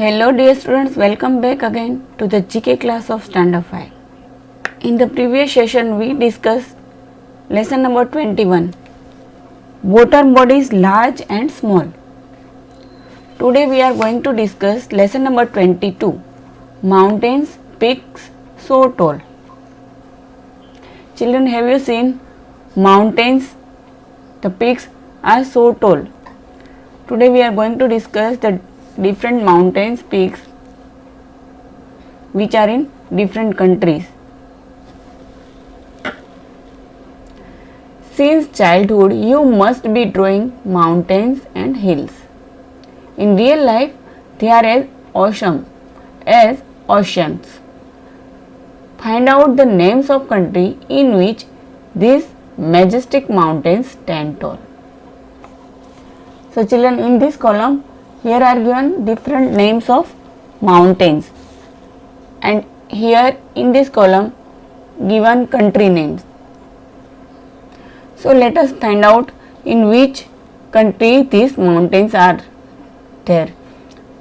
Hello dear students, welcome back again to the GK class of Standard 5. In the previous session we discussed lesson number 21, water bodies large and small. Today we are going to discuss lesson number 22, mountains, peaks so tall. Children, have you seen mountains? The peaks are so tall. Today we are going to discuss the different mountains, peaks which are in different countries. Since childhood you must be drawing mountains and hills. In real life they are as awesome as oceans. Find out the names of country in which these majestic mountains stand tall. So children, in this column here are given different names of mountains, and here in this column given country names. So let us find out in which country these mountains are there.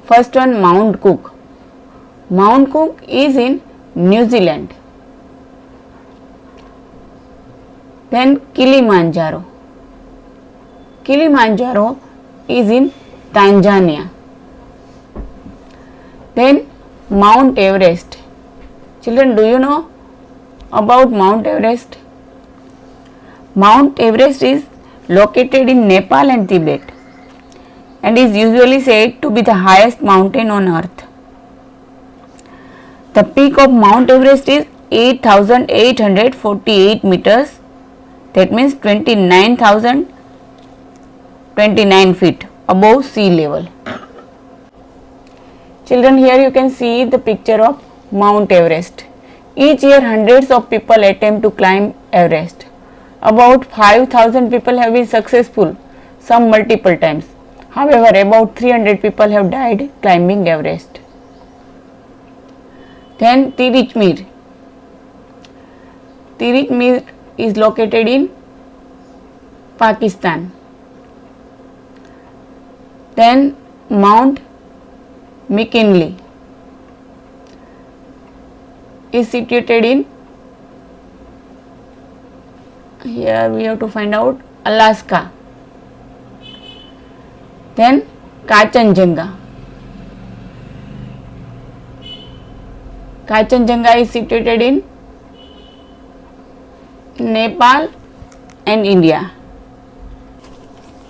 First one, Mount Cook. Mount Cook is in New Zealand. Then Kilimanjaro. Kilimanjaro is in Tanzania. Then Mount Everest. Children, do you know about Mount Everest? Mount Everest is located in Nepal and Tibet and is usually said to be the highest mountain on earth. The peak of Mount Everest is 8,848 meters, that means 29,029 feet above sea level. Children, here you can see the picture of Mount Everest. Each year hundreds of people attempt to climb Everest. About 5,000 people have been successful, some multiple times. However, about 300 people have died climbing Everest. Then Tirikmir. Tirikmir is located in Pakistan. Then Mount McKinley is situated in, here we have to find out, Alaska. Then Kanchenjunga. Kanchenjunga is situated in Nepal and India.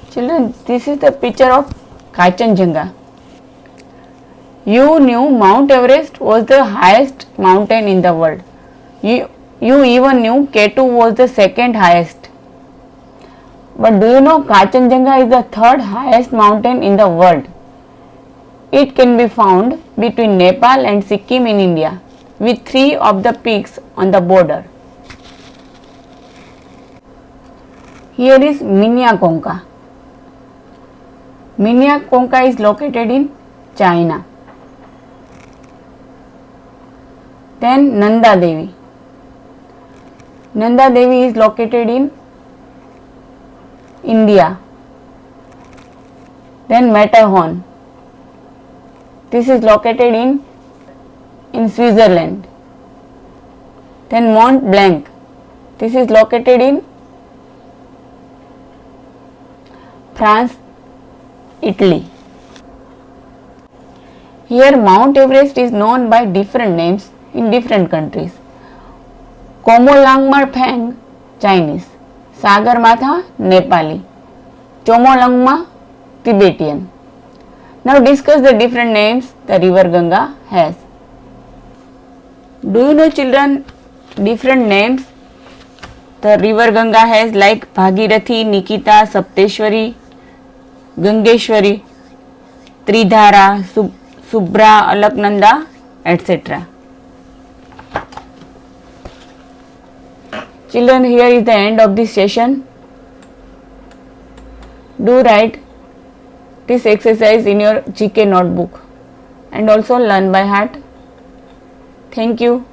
Children, this is the picture of Kanchenjunga. You knew Mount Everest was the highest mountain in the world. You even knew K2 was the second highest. But do you know Kanchenjunga is the third highest mountain in the world? It can be found between Nepal and Sikkim in India, with three of the peaks on the border. Here is Minyakonka. Minyakonka is located in China. Then Nanda Devi. Nanda Devi is located in India. Then Matterhorn. This is located in Switzerland. Then Mont Blanc. This is located in France, Italy. Here Mount Everest is known by different names in different countries. Komolangma Phang, Chinese. Sagarmatha, Nepali. Chomolungma, Tibetan. Now discuss the different names the river Ganga has. Do you know, children, different names the river Ganga has, like Bhagirathi, Nikita, Sapteshwari, Gangeshwari, Tridhara, Subhra, Alaknanda, etc. Children, here is the end of this session. Do write this exercise in your GK notebook and also learn by heart. Thank you.